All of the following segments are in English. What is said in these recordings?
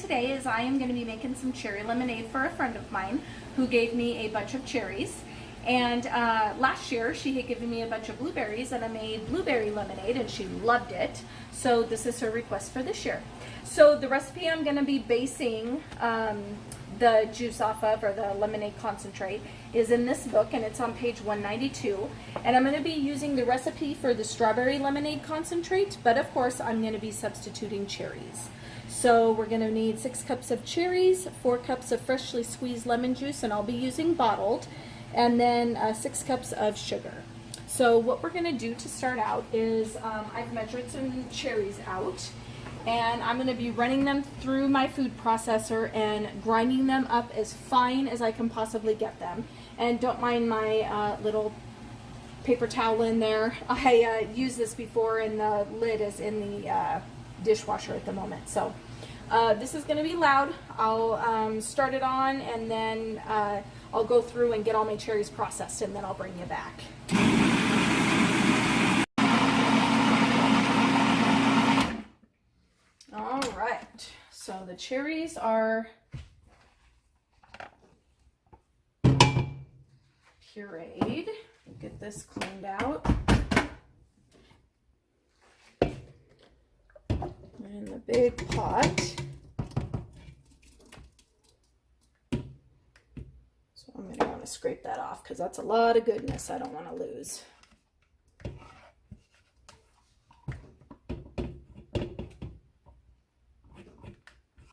today is I am going to be making some cherry lemonade for a friend of mine who gave me a bunch of cherries. And last year she had given me a bunch of blueberries and I made blueberry lemonade and she loved it. So this is her request for this year. So the recipe I'm going to be basing the juice off of, or the lemonade concentrate, is in this book and it's on page 192. And I'm going to be using the recipe for the strawberry lemonade concentrate, but of course I'm going to be substituting cherries. So we're going to need 6 cups of cherries, 4 cups of freshly squeezed lemon juice, and I'll be using bottled, and then 6 cups of sugar. So what we're going to do to start out is I've measured some cherries out, and I'm going to be running them through my food processor and grinding them up as fine as I can possibly get them. And don't mind my little paper towel in there. I used this before and the lid is in the dishwasher at the moment. So this is going to be loud. I'll start it on and then I'll go through and get all my cherries processed and then I'll bring you back. All right, so the cherries are pureed. Get this cleaned out. In the big pot. So I'm going to want to scrape that off because that's a lot of goodness I don't want to lose.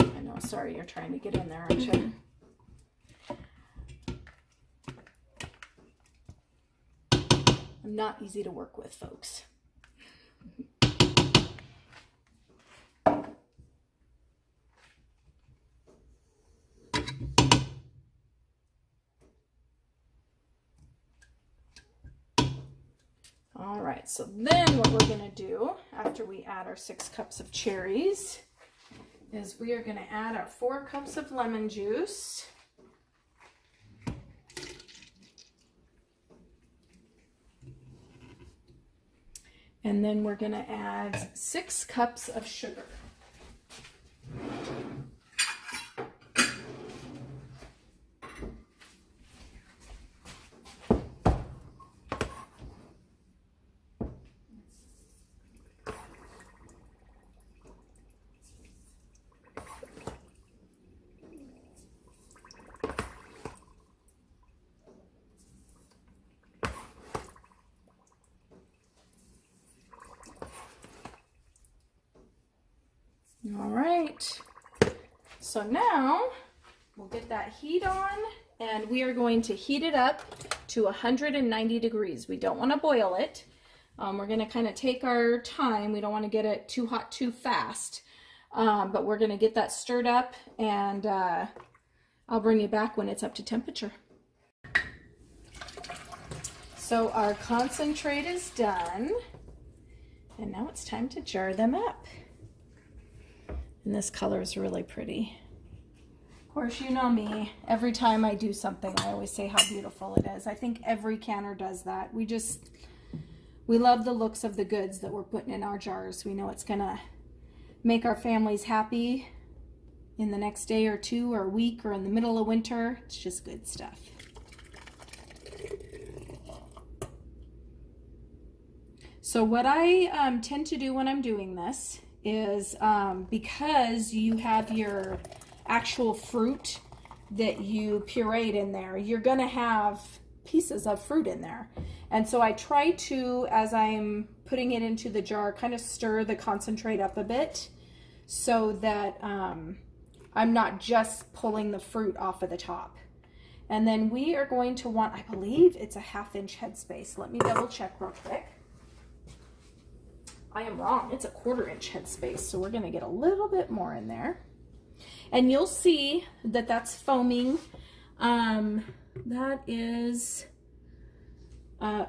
I know, sorry, you're trying to get in there, aren't you? I'm not easy to work with, folks. All right, so then what we're going to do after we add our 6 cups of cherries is we are going to add our 4 cups of lemon juice. And then we're going to add 6 cups of sugar. All right, so now we'll get that heat on and we are going to heat it up to 190 degrees. We don't want to boil it. We're going to kind of take our time. We don't want to get it too hot too fast, but we're going to get that stirred up and I'll bring you back when it's up to temperature. So our concentrate is done and now it's time to jar them up. And this color is really pretty. Of course, you know me. Every time I do something, I always say how beautiful it is. I think every canner does that. We love the looks of the goods that we're putting in our jars. We know it's gonna make our families happy in the next day or two or a week or in the middle of winter. It's just good stuff. So what I tend to do when I'm doing this is because you have your actual fruit that you pureed in there, you're going to have pieces of fruit in there. And so I try to, as I'm putting it into the jar, kind of stir the concentrate up a bit so that I'm not just pulling the fruit off of the top. And then we are going to want, I believe it's a 1/2 inch headspace. Let me double check real quick. I am wrong. It's a 1/4 inch headspace, so we're going to get a little bit more in there. And you'll see that that's foaming. That is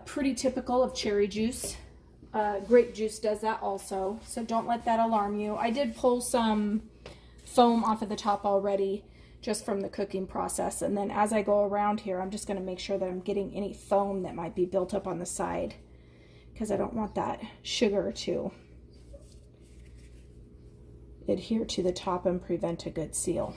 pretty typical of cherry juice. Grape juice does that also, so don't let that alarm you. I did pull some foam off of the top already just from the cooking process, and then as I go around here, I'm just going to make sure that I'm getting any foam that might be built up on the side, because I don't want that sugar to adhere to the top and prevent a good seal.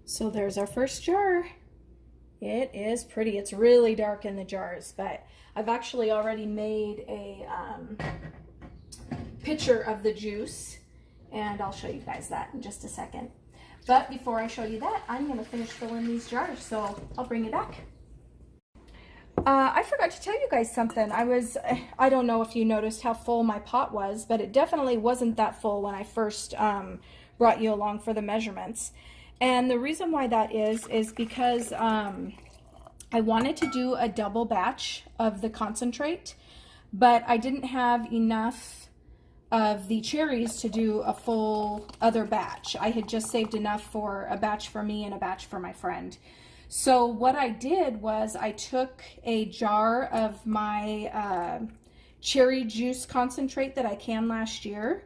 So there's our first jar. It is pretty. It's really dark in the jars, but I've actually already made a picture of the juice, and I'll show you guys that in just a second. But before I show you that, I'm going to finish filling these jars, so I'll bring you back. I forgot to tell you guys something. I don't know if you noticed how full my pot was, but it definitely wasn't that full when I first brought you along for the measurements. And the reason why that is because I wanted to do a double batch of the concentrate, but I didn't have enough of the cherries to do a full other batch. I had just saved enough for a batch for me and a batch for my friend. So what I did was I took a jar of my cherry juice concentrate that I canned last year,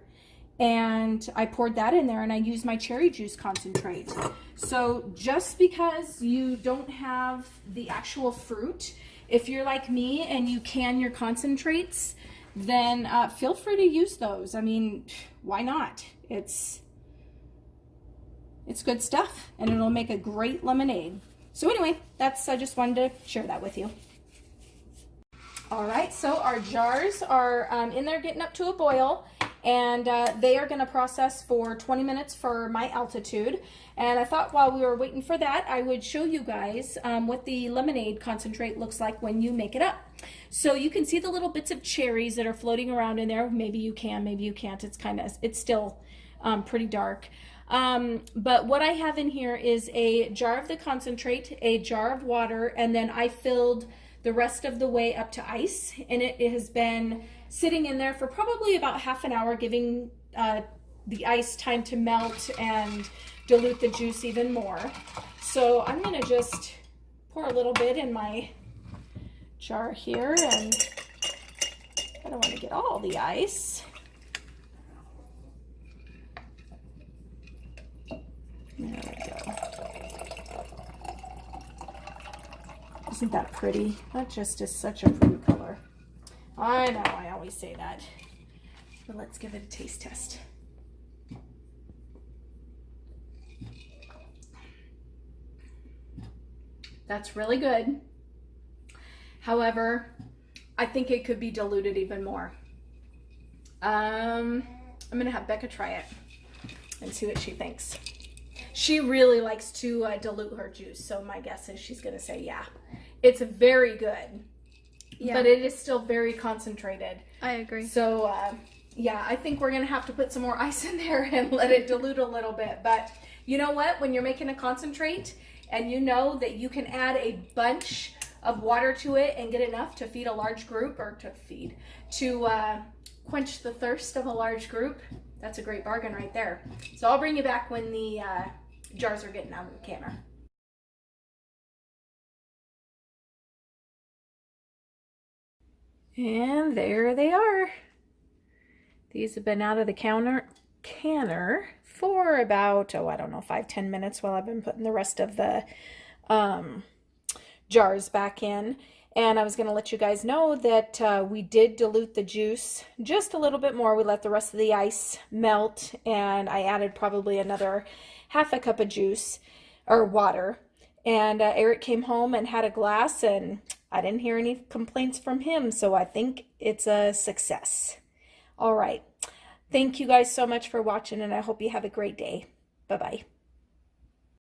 and I poured that in there, and I used my cherry juice concentrate. So just because you don't have the actual fruit, if you're like me and you can your concentrates, then feel free to use those. I mean, why not? It's good stuff, and it'll make a great lemonade. So anyway, I just wanted to share that with you. All right, so our jars are in there getting up to a boil, and they are going to process for 20 minutes for my altitude. And I thought while we were waiting for that, I would show you guys what the lemonade concentrate looks like when you make it up. So you can see the little bits of cherries that are floating around in there. Maybe you can, maybe you can't. It's still pretty dark. But what I have in here is a jar of the concentrate, a jar of water, and then I filled the rest of the way up to ice, and it has been sitting in there for probably about half an hour, giving the ice time to melt and dilute the juice even more. So I'm going to just pour a little bit in my jar here, and I don't want to get all the ice. There we go. Isn't that pretty? That just is such a pretty color. I know, I always say that. But let's give it a taste test. That's really good. However, I think it could be diluted even more. I'm gonna have Becca try it and see what she thinks. She really likes to dilute her juice, so my guess is she's gonna say yeah. It's very good, yeah, but it is still very concentrated. I agree. So yeah, I think we're gonna have to put some more ice in there and let it dilute a little bit. But you know what? When you're making a concentrate and you know that you can add a bunch of water to it and get enough to feed a large group, or to quench the thirst of a large group, that's a great bargain right there. So I'll bring you back when the jars are getting out of the canner. And there they are. These have been out of the canner for about, I don't know, 5-10 minutes while I've been putting the rest of the jars back in. And I was going to let you guys know that we did dilute the juice just a little bit more. We let the rest of the ice melt, and I added probably another half a cup of juice or water. And Eric came home and had a glass, and I didn't hear any complaints from him, so I think it's a success. All right. Thank you guys so much for watching, and I hope you have a great day. Bye-bye.